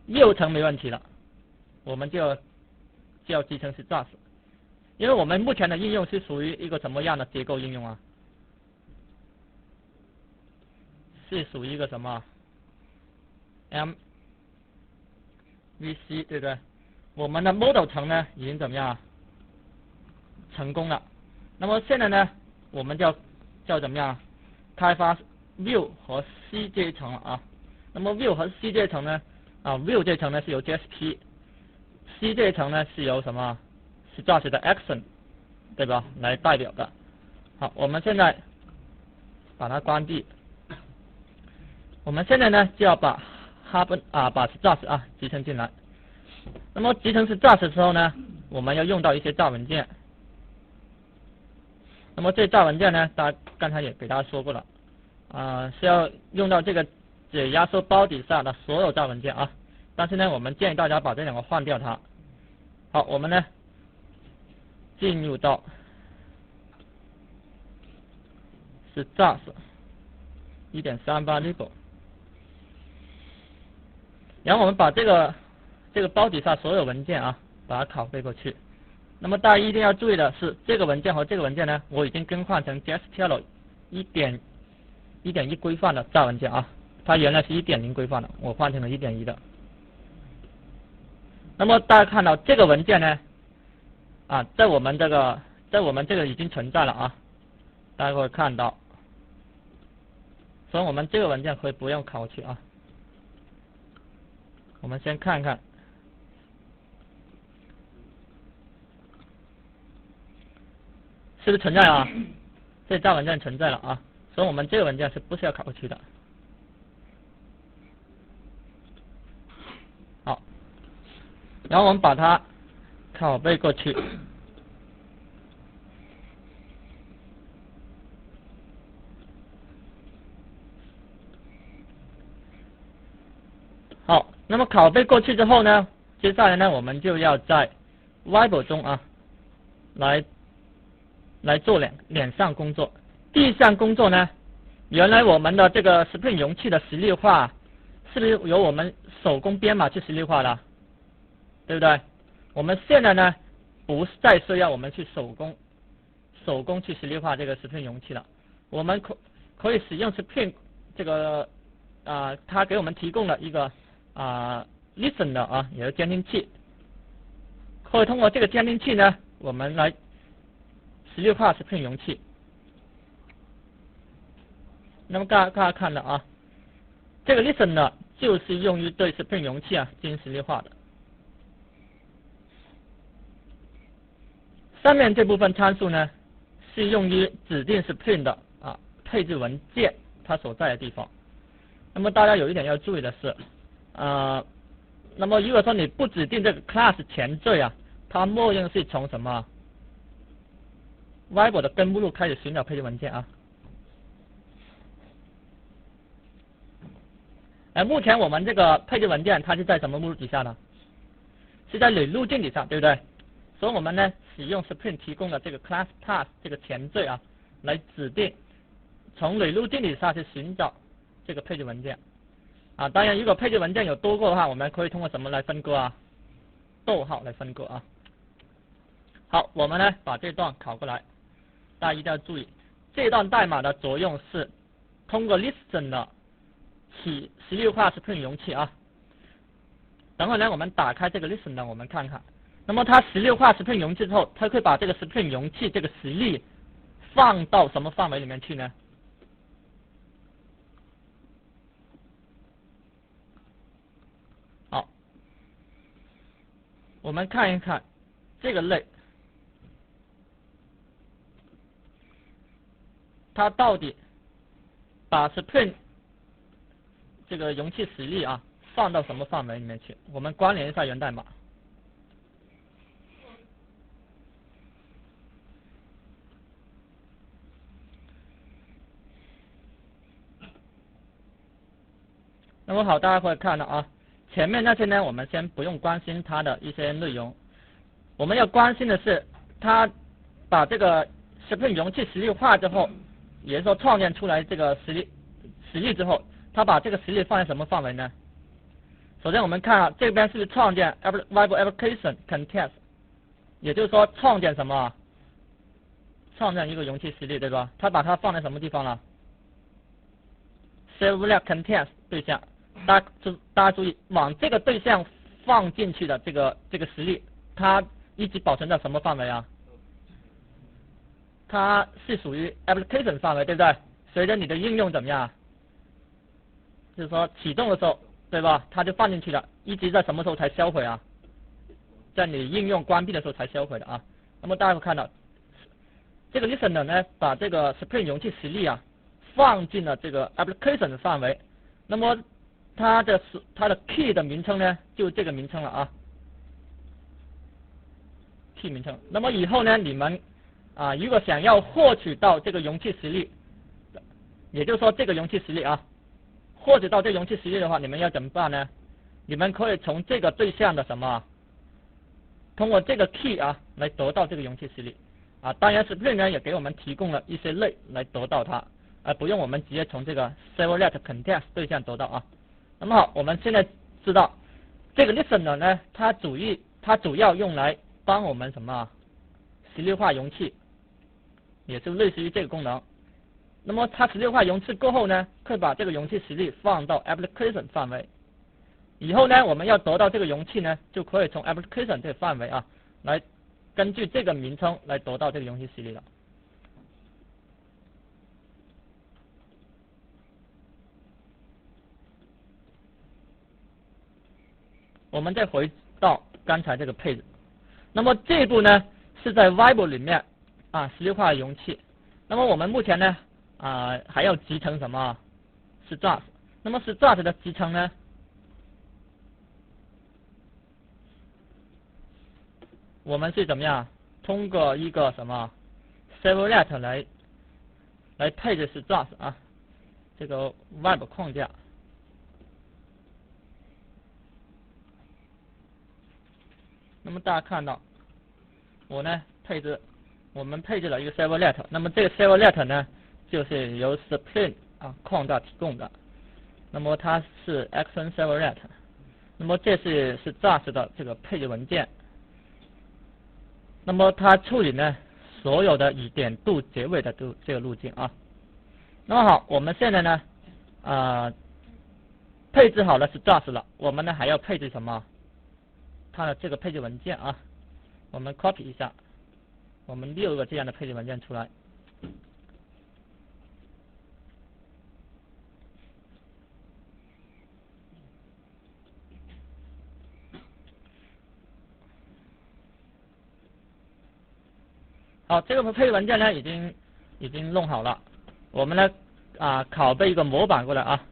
右层没问题了，我们就叫集成式 JAS。因为我们目前的应用是属于一个什么样的结构应用啊？是属于一个什么 MVC 对不对？我们的 model 层呢已经怎么样成功了？那么现在呢，我们叫怎么样开发 View 和 CJ 层了啊？那么 View 和 CJ 层呢，View 这层呢是由 JSP，CJ 层呢是由什么？是 JAS 的 Action， 对吧？来代表的。好，我们现在把它关闭。我们现在呢就要把把 JAS 集成进来。那么集成式 JAS 的时候呢，我们要用到一些大文件。那么这大文件呢，刚才也给大家说过了，是要用到这个解压缩包底下的所有大文件啊。但是呢，我们建议大家把这两个换掉它。好，我们呢进入到是 JAS 1.38 label， 然后我们把这个包底下所有文件把它拷贝过去。那么大家一定要注意的是，这个文件和这个文件呢，我已经更换成 JSTL 1.1规范的大文件啊，它原来是 1.0 规范的，我换成了 1.1 的。那么大家看到这个文件呢，在我们这个已经存在了啊，大家会看到，所以我们这个文件可以不用拷过去啊。我们先看看。是不是存在啊？这大文件存在了啊，所以我们这个文件是不需要拷过去的。好，然后我们把它拷贝过去。好，那么拷贝过去之后呢，接下来呢，我们就要在 Wible 中来做两项工作。第一项工作呢，原来我们的这个 Spring 容器的实例化是不是由我们手工编码去实例化的，对不对？我们现在呢不再需要我们去手工去实例化这个 Spring 容器了，我们可以使用 Spring 这个它给我们提供了一个Listen 的也是监听器，可以通过这个监听器呢，我们来实例化 Spring 容器。那么大家看到这个 Listen 呢就是用于对 Spring 容器进行实例化的。上面这部分参数呢是用于指定 Spring 的配置文件它所在的地方。那么大家有一点要注意的是，那么如果说你不指定这个 class 前缀它默认是从什么 Wible 的根目录开始寻找配置文件目前我们这个配置文件它是在什么目录底下呢？是在累路径底下，对不对？所以我们呢使用 Spring 提供的这个 class path 这个前缀来指定从累路径底下去寻找这个配置文件当然如果配置文件有多个的话，我们可以通过什么来分割逗号来分割好，我们呢把这段拷过来，大家一定要注意，这段代码的作用是通过 listen 的实例化 Spring 容器等会呢我们打开这个 listen 呢，我们看看，那么它实例化 Spring 容器之后，它可以把这个 Spring 容器这个实例放到什么范围里面去呢？好，我们看一看这个类它到底把 Spring 这个容器实例放到什么范围里面去？我们关联一下源代码。那么好，大家可以看到前面那些呢，我们先不用关心它的一些内容，我们要关心的是它把这个 Spring 容器实例化之后，也就是说创建出来这个实例之后，它把这个实例放在什么范围呢？首先我们看啊，这边是创建 Web Application Context， 也就是说创建什么？创建一个容器实例，对吧？它把它放在什么地方了？Servlet Context 对象，大家注意，往这个对象放进去的这个实例，它一直保存在什么范围啊？它是属于 application 范围，对不对？随着你的应用怎么样？就是说启动的时候，对吧？它就放进去了，一直在什么时候才销毁啊？在你应用关闭的时候才销毁的啊。那么大家会看到，这个 listener 呢，把这个 Spring 容器实例啊放进了这个 application 的范围。那么它的 key 的名称呢，就这个名称了啊 ，key 名称。那么以后呢，你们如果想要获取到这个容器实例，也就是说这个容器实例啊，获取到这个容器实例的话，你们要怎么办呢？你们可以从这个对象的什么，通过这个 key 啊来得到这个容器实例啊。当然 Spring 呢也给我们提供了一些类来得到它，不用我们直接从这个 Servlet Context 对象得到啊。那么好，我们现在知道这个 listener 呢，它主要用来帮我们什么实例化容器，也就类似于这个功能。那么它实例化容器过后呢，可以把这个容器实例放到 application 范围。以后呢，我们要得到这个容器呢，就可以从 application 这个范围啊，来根据这个名称来得到这个容器实例了。我们再回到刚才这个配置，那么这一步呢是在 Vibe 里面实例化容器。那么我们目前呢还要集成什么？Struct。那么 Struct 的集成呢？我们是怎么样？通过一个什么 Servlet 来配置 Struct 啊，这个 Web 框架。那么大家看到，我们配置了一个 Servlet。那么这个 Servlet 呢，就是由 Spring 框架提供的。那么它是 Action Servlet。那么这是 Struct 的这个配置文件。那么它处理呢所有的以点度结尾的这个路径啊。那么好，我们现在呢配置好了Struct了，我们呢还要配置什么？它的这个配置文件啊，我们 copy 一下，我们6个这样的配置文件出来。好，这个配置文件呢已经弄好了，我们呢拷贝一个模板过来啊。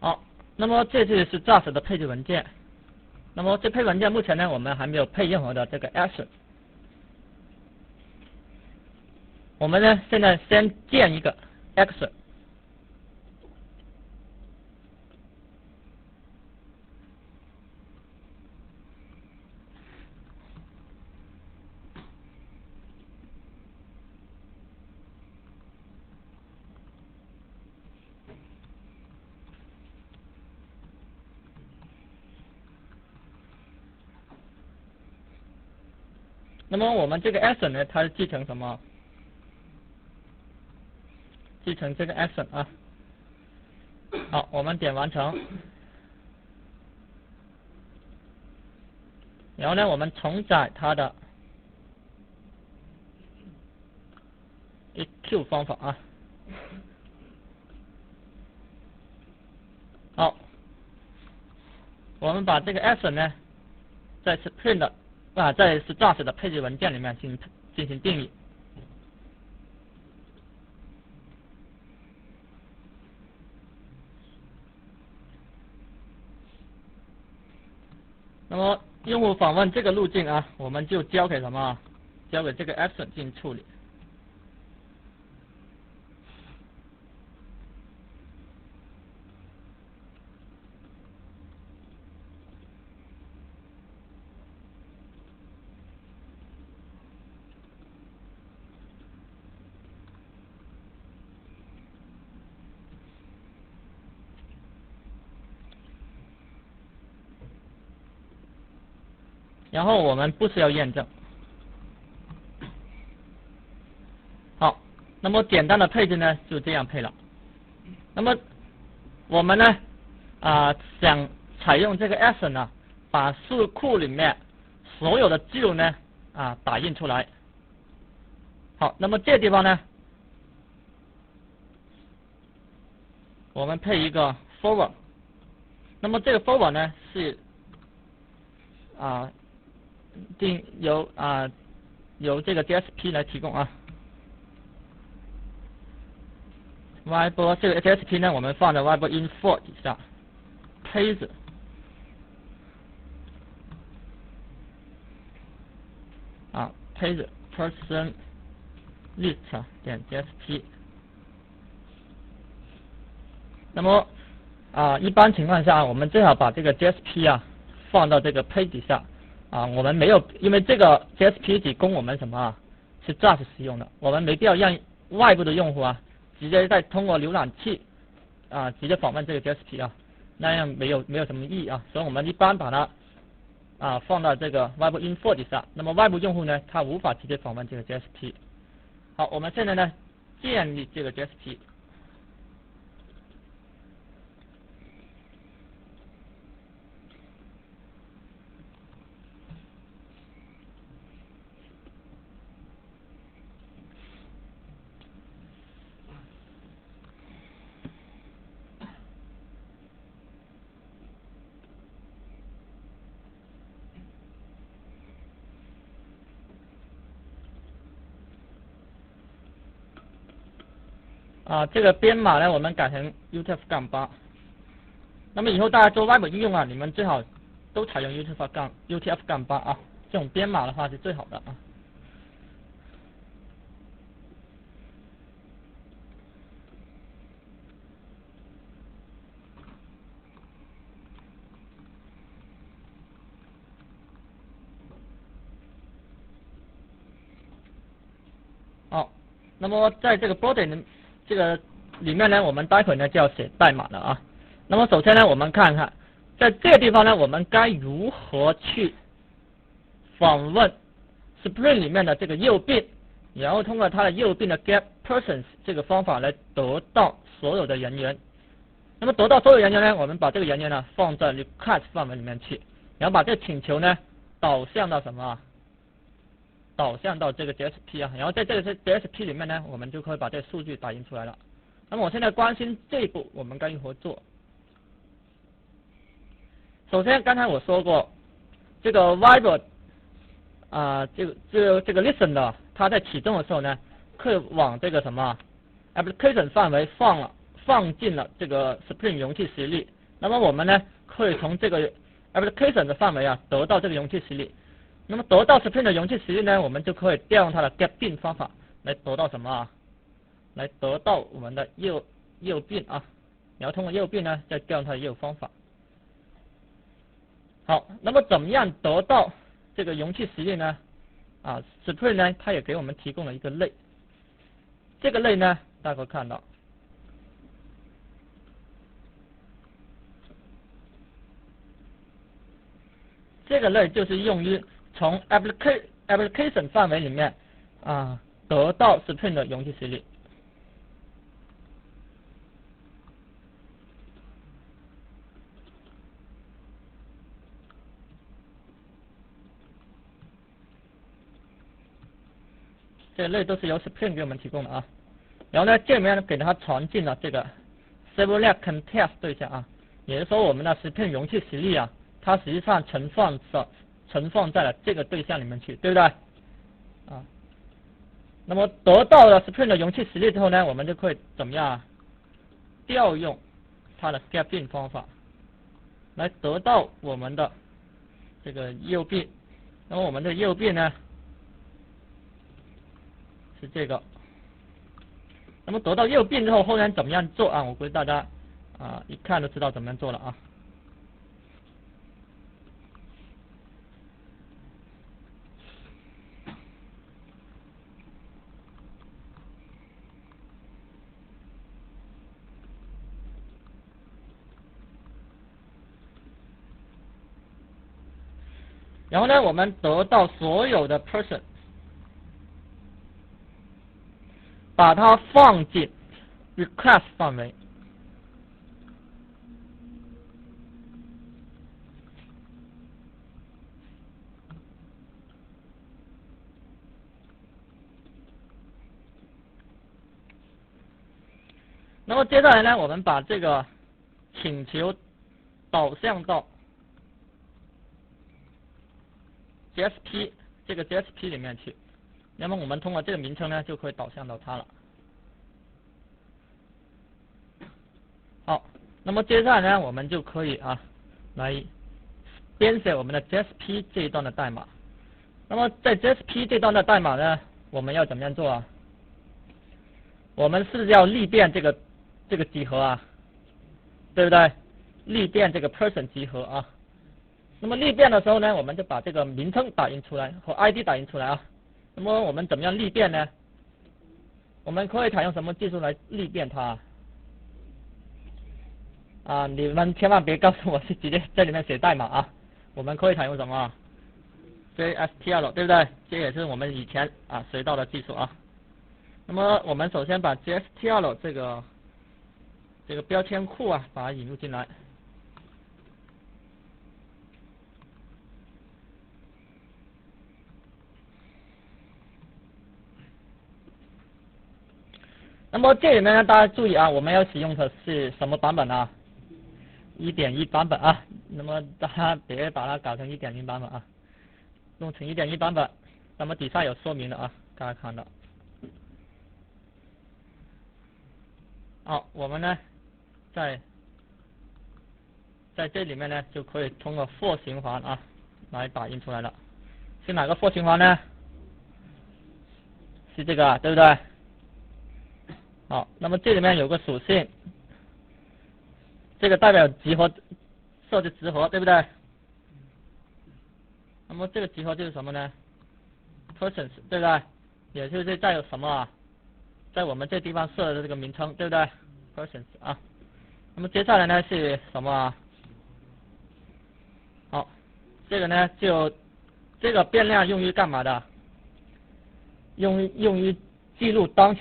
好，那么这是 Struct 的配置文件。那么这配置文件目前呢，我们还没有配任何的这个 action。我们呢现在先建一个 action。那么我们这个 action 呢，它是继承什么？继承这个 action 啊。好，我们点完成。然后呢，我们重载它的 EQ 方法啊。好，我们把这个 action 呢，在 Spring 的在 Struct 的配置文件里面进行定义。那么用户访问这个路径啊，我们就交给什么？交给这个 action 进行处理。然后我们不需要验证。好，那么简单的配置呢就这样配了。那么我们呢想采用这个 action 呢，把数库里面所有的记录呢打印出来。好，那么这地方呢，我们配一个 forward。那么这个 forward 呢是由这个 JSP 来提供啊。Whiteboard 这个 JSP 呢，我们放在 Whiteboard info 底下，配置配置 person list 点 JSP。那么一般情况下，我们最好把这个 JSP 放到这个 page 底下我们没有，因为这个 JSP 只供我们什么是 JAS 使用的，我们没必要让外部的用户直接再通过浏览器直接访问这个 JSP 那样没有什么意义所以我们一般把它放到这个 Web Info 底下，那么外部用户呢，他无法直接访问这个 JSP。好，我们现在呢建立这个 JSP。这个编码呢，我们改成 UTF-8。那么以后大家做外部应用你们最好都采用 UTF-8这种编码的话是最好的好，那么在这个 body 这个里面呢，我们待会呢就要写代码了那么首先呢，我们看看在这个地方呢，我们该如何去访问 Spring 里面的这个右边，然后通过它的右边的 get persons 这个方法来得到所有的人员。那么得到所有人员呢，我们把这个人员呢放在 request 范围里面去，然后把这个请求呢导向到什么？导向到这个 JSP 然后在这个 JSP 里面呢，我们就可以把这个数据打印出来了。那么我现在关心这一步我们该如何做？首先，刚才我说过，这个 Whiteboard 这个 listener 它在启动的时候呢，可以往这个什么 application 范围放进了这个 Spring 容器实例。那么我们呢，可以从这个 application 的范围得到这个容器实例。那么得到 Spring 的容器实例呢，我们就可以调用它的 get bin 方法来得到什么来得到我们的右bin然后通过右bin呢，再调用它的业务方法。好，那么怎么样得到这个容器实例呢？Spring 呢，它也给我们提供了一个类，这个类呢，大家可以看到，这个类就是用于从 application 范围里面得到 Spring 的容器实例。这类都是由 Spring 给我们提供的然后呢，这里面给它传进了这个 Servlet Context 对象也就是说我们的 Spring 容器实例它实际上存放在了这个对象里面去，对不对那么得到了 Spring 的容器实例之后呢，我们就可以怎么样调用它的 get bin 方法来得到我们的这个右臂，那么我们的右臂呢是这个。那么得到右臂之后，后面怎么样做啊？我估计大家一看就知道怎么样做了啊。然后呢，我们得到所有的 person， 把它放进 request 范围。那么接下来呢，我们把这个请求导向到 JSP 这个 JSP 里面去，那么我们通过这个名称呢，就可以导向到它了。好，那么接下来呢，我们就可以来编写我们的 JSP 这一段的代码。那么在 JSP 这段的代码呢，我们要怎么样做啊？我们是要立变这个集合啊，对不对？立变这个 person 集合啊。那么立变的时候呢，我们就把这个名称打印出来和 ID 打印出来啊。那么我们怎么样立变呢？我们可以采用什么技术来立变它啊？你们千万别告诉我是直接在里面写代码啊。我们可以采用什么 JSTL 对不对？这也是我们以前学到的技术啊。那么我们首先把 JSTL 这个标签库把它引入进来。那么这里面呢，大家注意啊，我们要使用的是什么版本啊？ 1.1 版本啊。那么大家别把它搞成 1.0 版本啊，弄成 1.1 版本。那么底下有说明的啊，大家看到。好，我们呢在这里面呢，就可以通过 for 循环来打印出来了。是哪个 for 循环呢？是这个对不对？好，那么这里面有个属性，这个代表集合设置集合，对不对？那么这个集合就是什么呢 ？persons， 对不对？也就是在什么在我们这地方设的这个名称，对不对 ？persons 啊。那么接下来呢是什么好，这个呢就这个变量用于干嘛的？用于记录当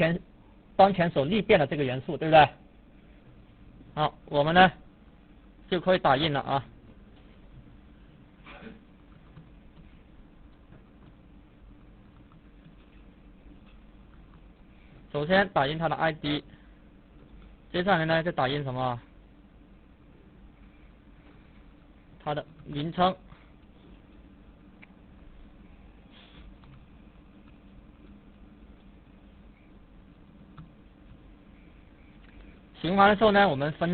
前所立变的这个元素，对不对？好，我们呢就可以打印了啊。首先打印它的 ID， 接下来呢就打印什么？它的名称。循环的时候呢，我们换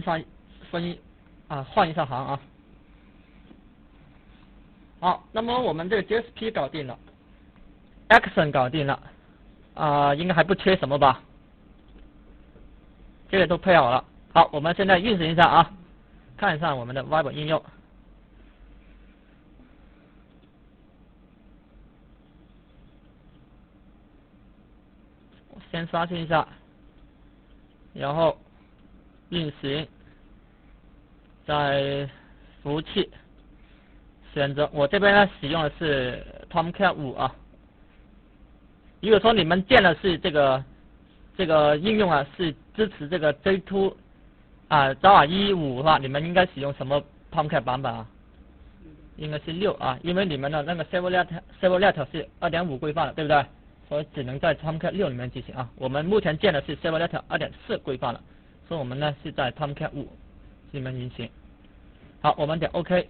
一下行啊。好，那么我们这个 JSP 搞定了 ，Action 搞定了，应该还不缺什么吧？这个都配好了。好，我们现在运行一下啊，看一下我们的 Web 应用。先刷新一下，然后运行，在服务器选择，我这边呢使用的是 Tomcat 5啊。如果说你们建的是这个应用是支持这个 J2 Java 1.5的话，你们应该使用什么 Tomcat 版本啊？应该是6啊，因为你们的那个 Servlet 是 2.5 规范的，对不对？所以只能在 Tomcat 6里面进行啊。我们目前建的是 Servlet 2.4 规范了，所以我们呢是在 Tomcat 5里面运行。好，我们点 OK。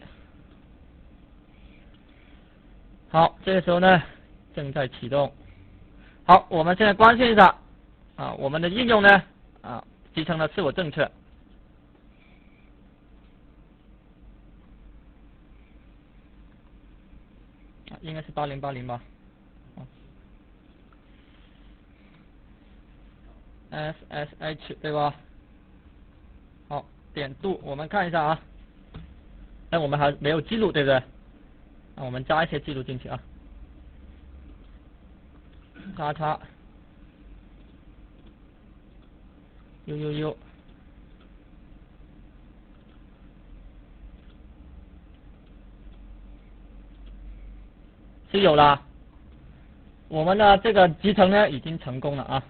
好，这个时候呢正在启动。好，我们现在关心一下我们的应用呢集成的是否正确。应该是8080吧。SSH 对吧？好，点度我们看一下啊。我们还没有记录对不对？那我们加一些记录进去啊。叉叉 UUU 是有了，我们的这个集成呢已经成功了啊。